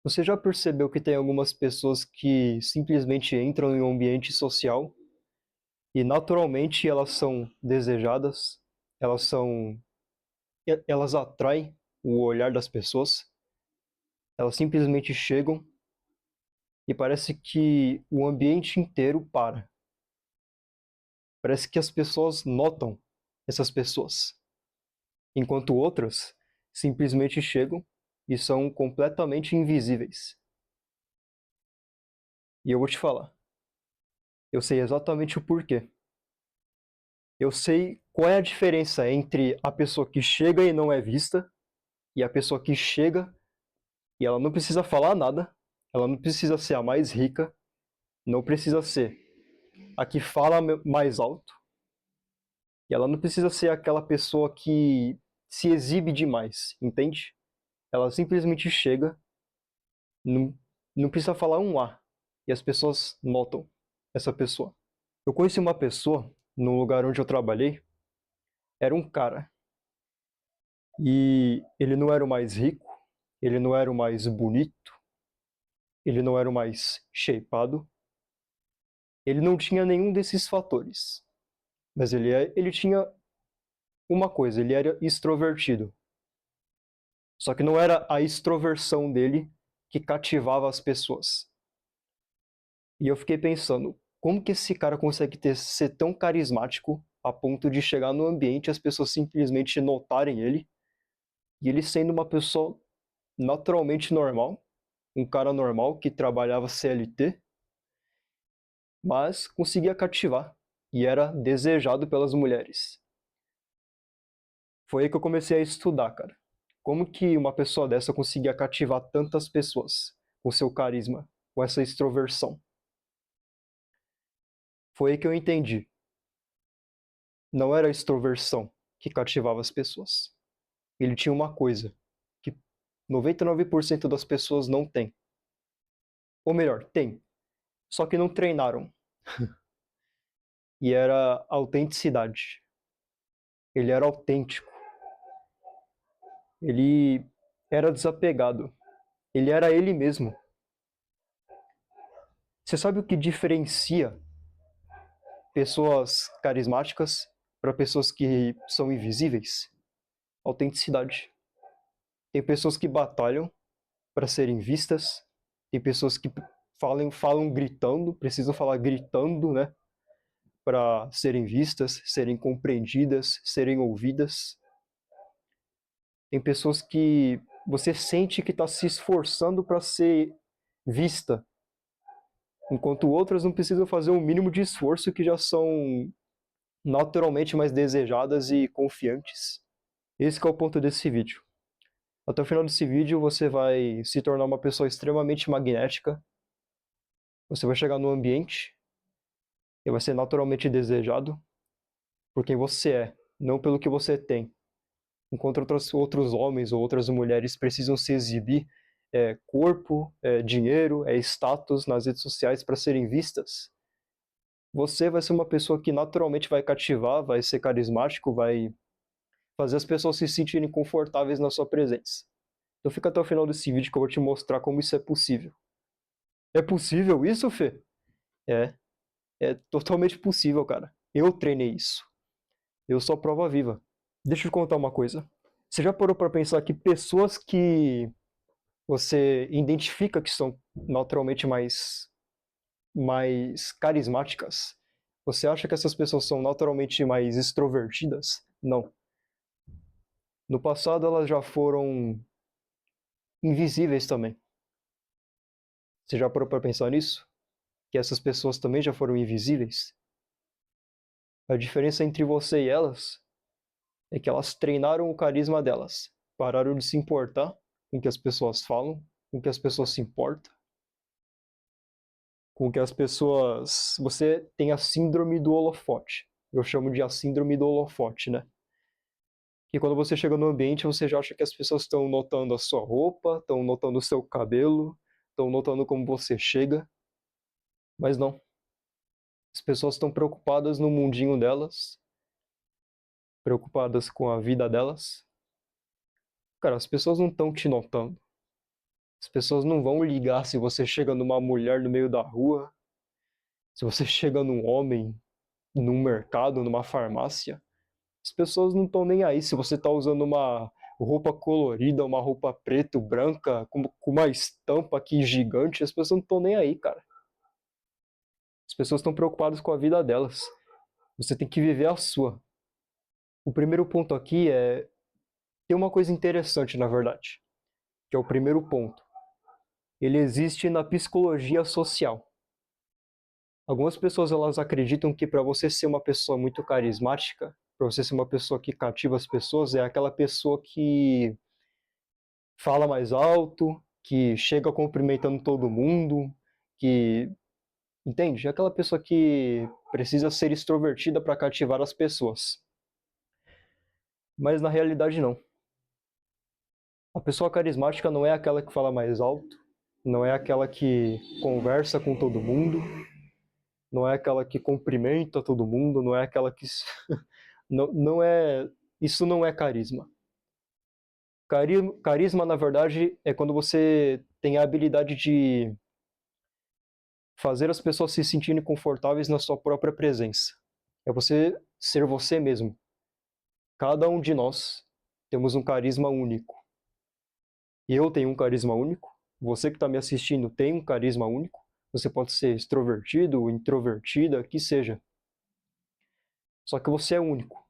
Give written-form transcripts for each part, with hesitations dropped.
Você já percebeu que tem algumas pessoas que simplesmente entram em um ambiente social e naturalmente elas são desejadas, elas são, elas atraem o olhar das pessoas, elas simplesmente chegam e parece que o ambiente inteiro para. Parece que as pessoas notam essas pessoas, enquanto outras simplesmente chegam e são completamente invisíveis. E eu vou te falar, eu sei exatamente o porquê. Eu sei qual é a diferença entre a pessoa que chega e não é vista e a pessoa que chega e ela não precisa falar nada, ela não precisa ser a mais rica, não precisa ser a que fala mais alto, e ela não precisa ser aquela pessoa que se exibe demais, entende? Ela simplesmente chega, não, não precisa falar um A, e as pessoas notam essa pessoa. Eu conheci uma pessoa no lugar onde eu trabalhei, era um cara. E ele não era o mais rico, ele não era o mais bonito, ele não era o mais shapeado, ele não tinha nenhum desses fatores. Mas ele tinha uma coisa, ele era extrovertido. Só que não era a extroversão dele que cativava as pessoas. E eu fiquei pensando, como que esse cara consegue ser tão carismático a ponto de chegar no ambiente e as pessoas simplesmente notarem ele, e ele sendo uma pessoa naturalmente normal, um cara normal que trabalhava CLT, mas conseguia cativar e era desejado pelas mulheres. Foi aí que eu comecei a estudar, cara. Como que uma pessoa dessa conseguia cativar tantas pessoas com seu carisma, com essa extroversão? Foi aí que eu entendi. Não era a extroversão que cativava as pessoas. Ele tinha uma coisa que 99% das pessoas não tem. Ou melhor, tem, só que não treinaram. E era a autenticidade. Ele era autêntico. Ele era desapegado. Ele era ele mesmo. Você sabe o que diferencia pessoas carismáticas para pessoas que são invisíveis? Autenticidade. Tem pessoas que batalham para serem vistas, tem pessoas que falam gritando, precisam falar gritando, né? Para serem vistas, serem compreendidas, serem ouvidas. Tem pessoas que você sente que está se esforçando para ser vista, enquanto outras não precisam fazer o mínimo de esforço que já são naturalmente mais desejadas e confiantes. Esse que é o ponto desse vídeo. Até o final desse vídeo você vai se tornar uma pessoa extremamente magnética, você vai chegar no ambiente e vai ser naturalmente desejado por quem você é, não pelo que você tem. Enquanto outros homens ou outras mulheres precisam se exibir corpo, dinheiro, status nas redes sociais para serem vistas, você vai ser uma pessoa que naturalmente vai cativar, vai ser carismático, vai fazer as pessoas se sentirem confortáveis na sua presença. Então fica até o final desse vídeo que eu vou te mostrar como isso é possível. É possível isso, Fê? É, é totalmente possível, cara. Eu treinei isso. Eu sou a prova viva. Deixa eu te contar uma coisa. Você já parou para pensar que pessoas que você identifica que são naturalmente mais carismáticas, você acha que essas pessoas são naturalmente mais extrovertidas? Não. No passado elas já foram invisíveis também. Você já parou para pensar nisso? Que essas pessoas também já foram invisíveis? A diferença entre você e elas é que elas treinaram o carisma delas. Pararam de se importar com o que as pessoas falam, com o que as pessoas se importam, com o que as pessoas. Você tem a síndrome do holofote. Eu chamo de a síndrome do holofote, né? Que quando você chega no ambiente, você já acha que as pessoas estão notando a sua roupa, estão notando o seu cabelo, estão notando como você chega, mas não. As pessoas estão preocupadas no mundinho delas, preocupadas com a vida delas. Cara, as pessoas não estão te notando. As pessoas não vão ligar se você chega numa mulher no meio da rua, se você chega num homem num mercado, numa farmácia. As pessoas não estão nem aí se você está usando uma roupa colorida, uma roupa preta, branca, com uma estampa aqui gigante. As pessoas não estão nem aí, cara. As pessoas estão preocupadas com a vida delas. Você tem que viver a sua. O primeiro ponto aqui é... Tem uma coisa interessante, na verdade, que é o primeiro ponto. Ele existe na psicologia social. Algumas pessoas elas acreditam que para você ser uma pessoa muito carismática, para você ser uma pessoa que cativa as pessoas, é aquela pessoa que fala mais alto, que chega cumprimentando todo mundo, que... Entende? É aquela pessoa que precisa ser extrovertida para cativar as pessoas. Mas na realidade não. A pessoa carismática não é aquela que fala mais alto, não é aquela que conversa com todo mundo, não é aquela que cumprimenta todo mundo, não é aquela que... não é... Isso não é carisma. Carisma, na verdade, é quando você tem a habilidade de fazer as pessoas se sentirem confortáveis na sua própria presença. É você ser você mesmo. Cada um de nós temos um carisma único. Eu tenho um carisma único, você que está me assistindo tem um carisma único. Você pode ser extrovertido, introvertida, que seja. Só que você é único.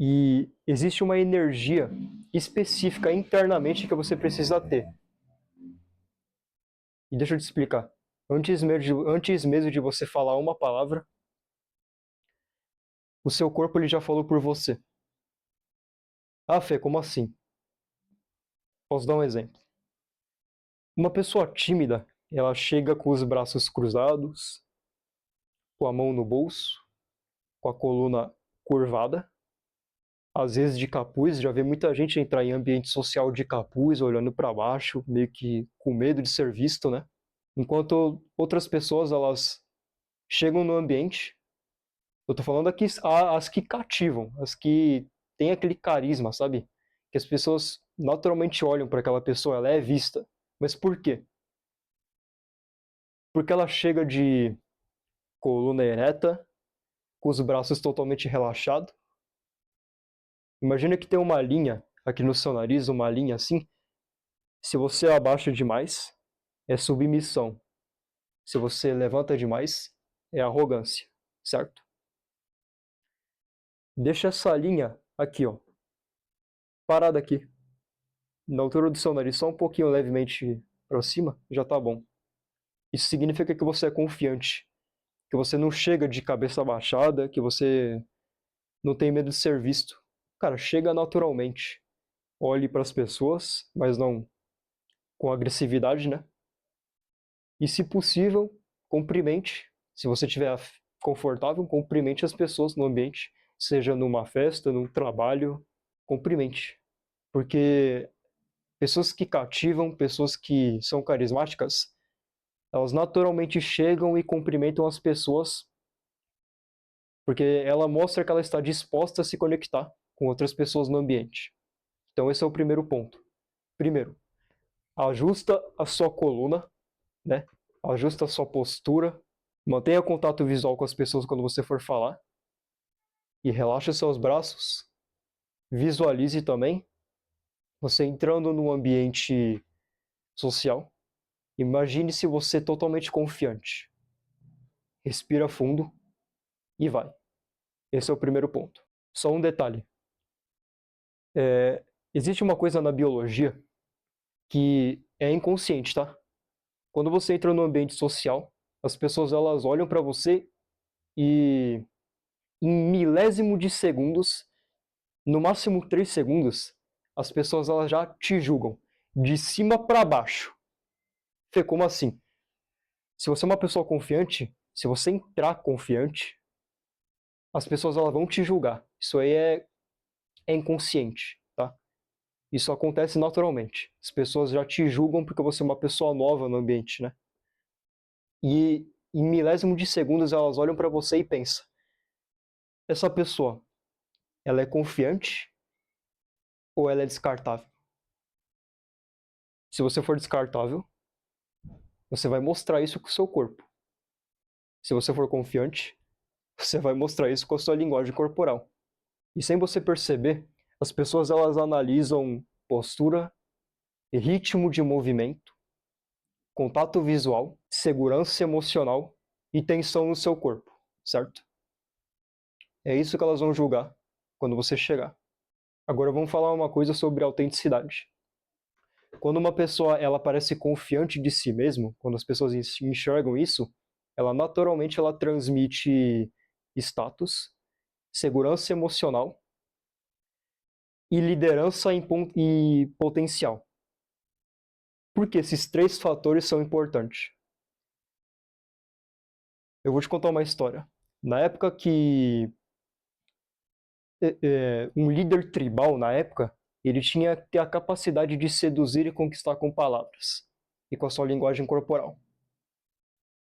E existe uma energia específica internamente que você precisa ter. E deixa eu te explicar. Antes mesmo de você falar uma palavra, o seu corpo ele já falou por você. Ah, Fê, como assim? Posso dar um exemplo. Uma pessoa tímida, ela chega com os braços cruzados, com a mão no bolso, com a coluna curvada, às vezes de capuz. Já vê muita gente entrar em ambiente social de capuz, olhando para baixo, meio que com medo de ser visto, né? Enquanto outras pessoas, elas chegam no ambiente, eu tô falando aqui as que cativam, as que têm aquele carisma, sabe? Que as pessoas naturalmente olham para aquela pessoa, ela é vista. Mas por quê? Porque ela chega de coluna ereta, com os braços totalmente relaxados. Imagina que tem uma linha aqui no seu nariz, uma linha assim. Se você abaixa demais, é submissão. Se você levanta demais, é arrogância, certo? Deixa essa linha aqui, ó, parada aqui, na altura do seu nariz, só um pouquinho levemente para cima, já tá bom. Isso significa que você é confiante, que você não chega de cabeça baixada, que você não tem medo de ser visto. Cara, chega naturalmente. Olhe para as pessoas, mas não com agressividade, né? E, se possível, cumprimente. Se você estiver confortável, cumprimente as pessoas no ambiente, seja numa festa, num trabalho, cumprimente. Porque pessoas que cativam, pessoas que são carismáticas, elas naturalmente chegam e cumprimentam as pessoas, porque ela mostra que ela está disposta a se conectar com outras pessoas no ambiente. Então esse é o primeiro ponto. Primeiro, ajusta a sua coluna, né? Ajusta a sua postura, mantenha contato visual com as pessoas quando você for falar e relaxa seus braços. Visualize também você entrando num ambiente social. Imagine-se você totalmente confiante. Respira fundo e vai. Esse é o primeiro ponto. Só um detalhe. Existe uma coisa na biologia que é inconsciente, tá? Quando você entra no ambiente social, as pessoas elas olham para você e em milésimo de segundos, no máximo 3 segundos, as pessoas elas já te julgam de cima para baixo. Fê, como assim? Se você é uma pessoa confiante, se você entrar confiante, as pessoas elas vão te julgar. Isso aí é inconsciente, tá? Isso acontece naturalmente. As pessoas já te julgam porque você é uma pessoa nova no ambiente, né? E em milésimo de segundos elas olham para você e pensam: essa pessoa, ela é confiante ou ela é descartável? Se você for descartável, Você vai mostrar isso com o seu corpo. Se você for confiante, você vai mostrar isso com a sua linguagem corporal. E sem você perceber, as pessoas elas analisam postura, ritmo de movimento, contato visual, segurança emocional e tensão no seu corpo, certo? É isso que elas vão julgar quando você chegar. Agora vamos falar uma coisa sobre autenticidade. Quando uma pessoa ela parece confiante de si mesmo, quando as pessoas enxergam isso, ela naturalmente ela transmite status, segurança emocional e liderança e potencial. Porque esses três fatores são importantes. Eu vou te contar uma história. Na época que um líder tribal, na época, ele tinha que ter a capacidade de seduzir e conquistar com palavras e com a sua linguagem corporal.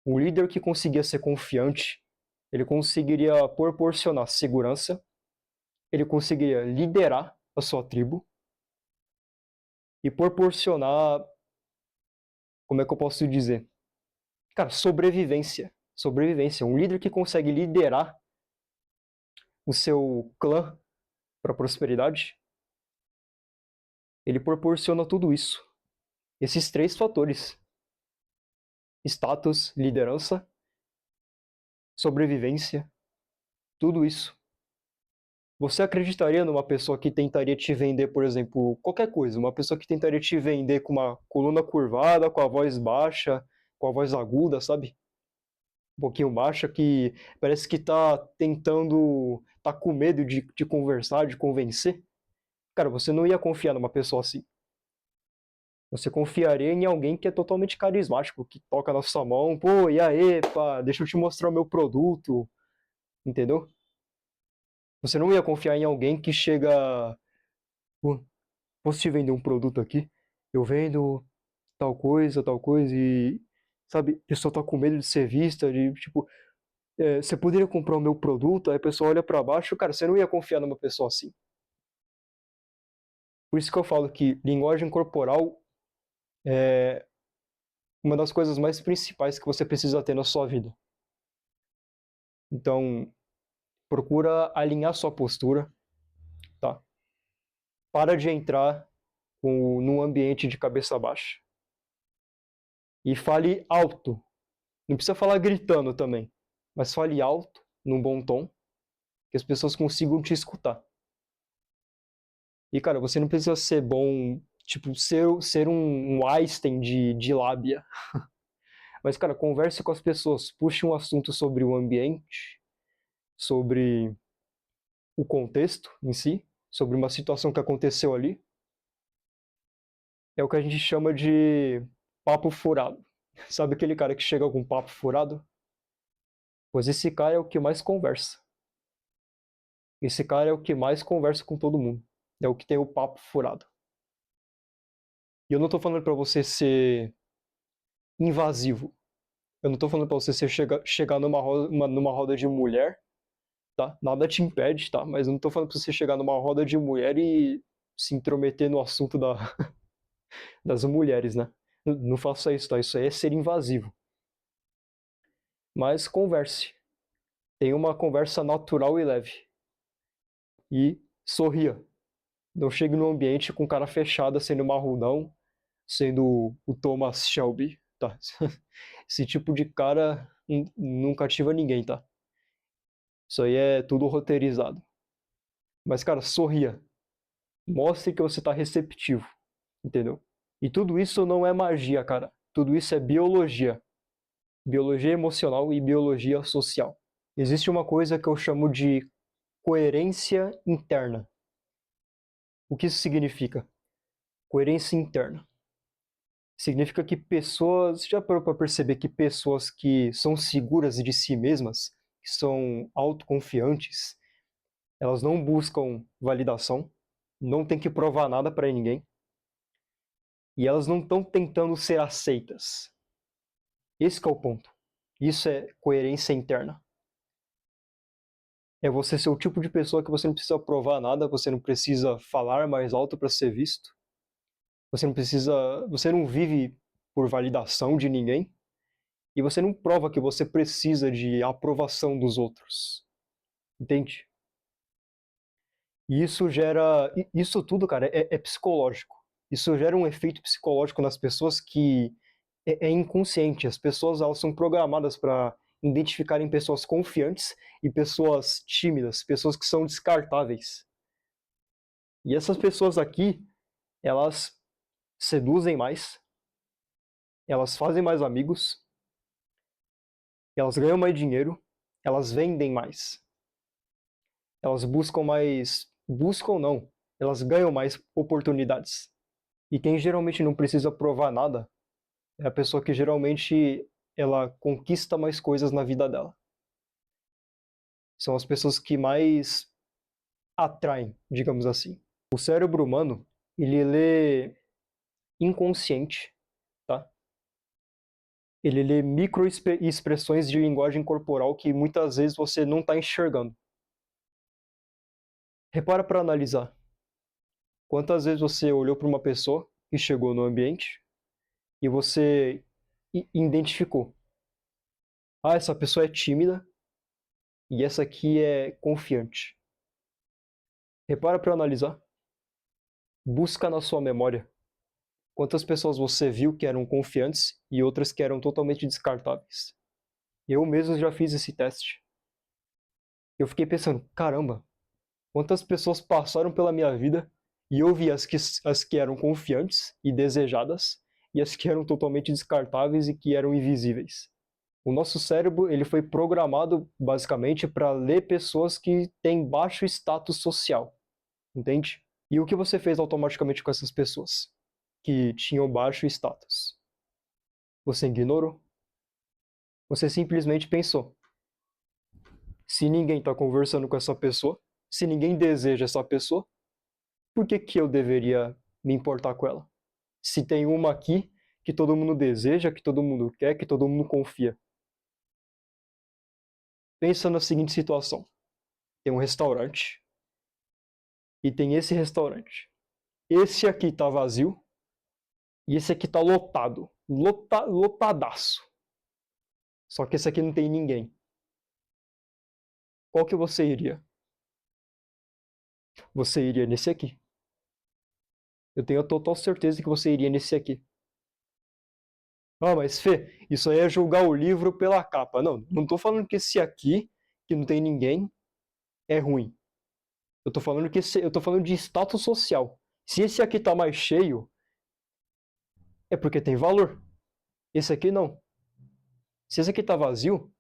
O líder que conseguia ser confiante, ele conseguiria proporcionar segurança, ele conseguiria liderar a sua tribo e proporcionar, como é que eu posso dizer? Cara, sobrevivência. Sobrevivência. Um líder que consegue liderar o seu clã para a prosperidade, ele proporciona tudo isso. Esses três fatores: status, liderança, sobrevivência, tudo isso. Você acreditaria numa pessoa que tentaria te vender, por exemplo, qualquer coisa? Uma pessoa que tentaria te vender com uma coluna curvada, com a voz baixa, com a voz aguda, sabe? Um pouquinho baixa, que parece que tá tentando, tá com medo de conversar, de convencer. Cara, você não ia confiar numa pessoa assim. Você confiaria em alguém que é totalmente carismático, que toca na sua mão, pô, e aí, pá, deixa eu te mostrar o meu produto, entendeu? Você não ia confiar em alguém que chega, pô, posso te vender um produto aqui? Eu vendo tal coisa, e, sabe, a pessoa tá com medo de ser vista, de, tipo, você poderia comprar o meu produto? Aí a pessoa olha pra baixo, cara, você não ia confiar numa pessoa assim. Por isso que eu falo que linguagem corporal é uma das coisas mais principais que você precisa ter na sua vida. Então, procura alinhar sua postura, tá? Para de entrar num ambiente de cabeça baixa. E fale alto. Não precisa falar gritando também, mas fale alto, num bom tom, que as pessoas consigam te escutar. E, cara, você não precisa ser bom, tipo, ser um Einstein de lábia. Mas, cara, converse com as pessoas, puxe um assunto sobre o ambiente, sobre o contexto em si, sobre uma situação que aconteceu ali. É o que a gente chama de papo furado. Sabe aquele cara que chega com papo furado? Pois esse cara é o que mais conversa. Esse cara é o que mais conversa com todo mundo. É o que tem o papo furado. E eu não tô falando pra você ser invasivo. Eu não tô falando pra você chegar numa roda de mulher, tá? Nada te impede, tá? Mas eu não tô falando pra você chegar numa roda de mulher e se intrometer no assunto das mulheres, né? Não faça isso, tá? Isso aí é ser invasivo. Mas converse. Tenha uma conversa natural e leve. E sorria. Não chegue no ambiente com cara fechada, sendo marrudão, sendo o Thomas Shelby, tá? Esse tipo de cara não cativa ninguém, tá? Isso aí é tudo roteirizado. Mas, cara, sorria. Mostre que você tá receptivo, entendeu? E tudo isso não é magia, cara. Tudo isso é biologia. Biologia emocional e biologia social. Existe uma coisa que eu chamo de coerência interna. O que isso significa? Coerência interna. Significa que pessoas. Já parou para perceber que pessoas que são seguras de si mesmas, que são autoconfiantes, elas não buscam validação, não tem que provar nada para ninguém, e elas não estão tentando ser aceitas. Esse é o ponto. Isso é coerência interna. É você ser o tipo de pessoa que você não precisa provar nada, você não precisa falar mais alto para ser visto. Você não vive por validação de ninguém, e você não prova que você precisa de aprovação dos outros. Entende? E isso tudo, cara, é psicológico. Isso gera um efeito psicológico nas pessoas que é inconsciente. As pessoas, elas são programadas para identificarem pessoas confiantes e pessoas tímidas, pessoas que são descartáveis. E essas pessoas aqui, elas seduzem mais, elas fazem mais amigos, elas ganham mais dinheiro, elas vendem mais, elas buscam não, elas ganham mais oportunidades. E quem geralmente não precisa provar nada é a pessoa que geralmente ela conquista mais coisas na vida dela. São as pessoas que mais atraem, digamos assim. O cérebro humano, ele é inconsciente, tá? Ele lê microexpressões de linguagem corporal que muitas vezes você não está enxergando. Repara para analisar. Quantas vezes você olhou para uma pessoa que chegou no ambiente e você identificou: ah, essa pessoa é tímida e essa aqui é confiante. Repara para analisar. Busca na sua memória quantas pessoas você viu que eram confiantes e outras que eram totalmente descartáveis. Eu mesmo já fiz esse teste. Eu fiquei pensando, caramba, quantas pessoas passaram pela minha vida e eu vi as que eram confiantes e desejadas e as que eram totalmente descartáveis e que eram invisíveis. O nosso cérebro, ele foi programado basicamente para ler pessoas que têm baixo status social, entende? E o que você fez automaticamente com essas pessoas que tinham baixo status? Você ignorou? Você simplesmente pensou: se ninguém está conversando com essa pessoa, se ninguém deseja essa pessoa, por que que eu deveria me importar com ela? Se tem uma aqui que todo mundo deseja, que todo mundo quer, que todo mundo confia. Pensa na seguinte situação: tem um restaurante e tem esse restaurante. Esse aqui está vazio e esse aqui está lotado, lotadaço. Só que esse aqui não tem ninguém. Qual que você iria? Você iria nesse aqui. Eu tenho a total certeza que você iria nesse aqui. Ah, mas Fê, isso aí é julgar o livro pela capa. Não, não tô falando que esse aqui, que não tem ninguém, é ruim. Eu tô falando de status social. Se esse aqui tá mais cheio, é porque tem valor. Esse aqui não. Se esse aqui tá vazio,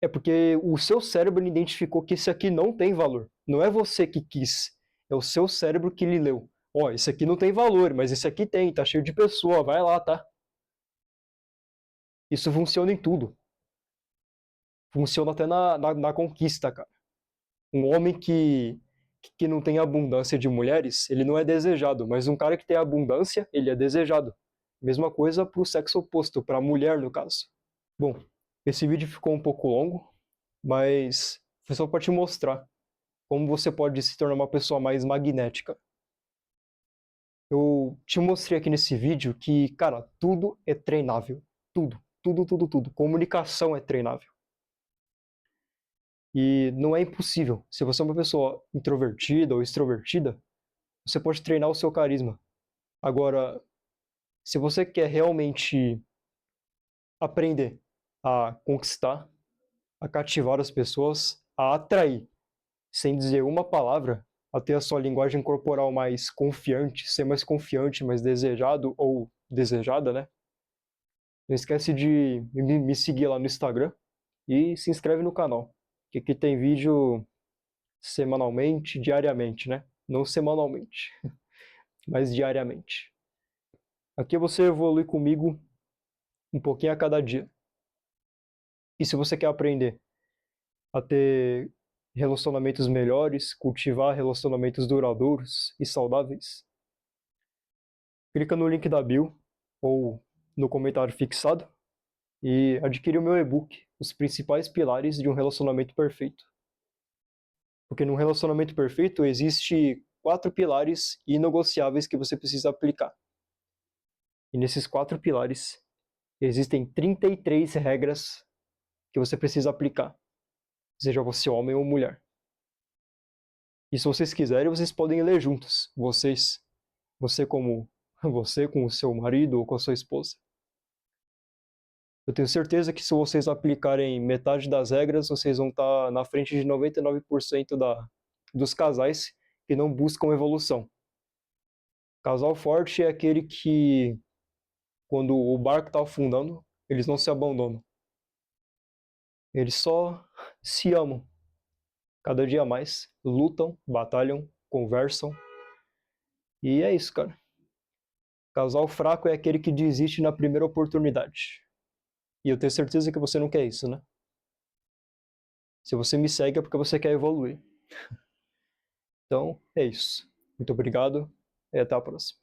é porque o seu cérebro identificou que esse aqui não tem valor. Não é você que quis. É o seu cérebro que lhe leu. Ó, esse aqui não tem valor, mas esse aqui tem, tá cheio de pessoa, vai lá, tá? Isso funciona em tudo. Funciona até na conquista, cara. Um homem que não tem abundância de mulheres, ele não é desejado, mas um cara que tem abundância, ele é desejado. Mesma coisa para o sexo oposto, para a mulher, no caso. Bom, esse vídeo ficou um pouco longo, mas foi só para te mostrar como você pode se tornar uma pessoa mais magnética. Eu te mostrei aqui nesse vídeo que, cara, tudo é treinável. Tudo, tudo, tudo, tudo. Comunicação é treinável. E não é impossível. Se você é uma pessoa introvertida ou extrovertida, você pode treinar o seu carisma. Agora, se você quer realmente aprender a conquistar, a cativar as pessoas, a atrair, sem dizer uma palavra, a ter a sua linguagem corporal mais confiante, ser mais confiante, mais desejado ou desejada, né? Não esquece de me seguir lá no Instagram e se inscreve no canal, que aqui tem vídeo semanalmente, diariamente, né? Não semanalmente, mas diariamente. Aqui você evolui comigo um pouquinho a cada dia. E se você quer aprender a ter relacionamentos melhores, cultivar relacionamentos duradouros e saudáveis, clica no link da bio ou no comentário fixado e adquire o meu e-book, Os Principais Pilares de um Relacionamento Perfeito. Porque num relacionamento perfeito existe 4 pilares inegociáveis que você precisa aplicar. E nesses 4 pilares, existem 33 regras que você precisa aplicar, seja você homem ou mulher. E se vocês quiserem, vocês podem ler juntos. Você como você com o seu marido ou com a sua esposa. Eu tenho certeza que se vocês aplicarem metade das regras, vocês vão estar na frente de 99% dos casais que não buscam evolução. Casal forte é aquele que, quando o barco está afundando, eles não se abandonam. Eles só se amam. Cada dia mais, lutam, batalham, conversam. E é isso, cara. Casal fraco é aquele que desiste na primeira oportunidade. E eu tenho certeza que você não quer isso, né? Se você me segue é porque você quer evoluir. Então, é isso. Muito obrigado e até a próxima.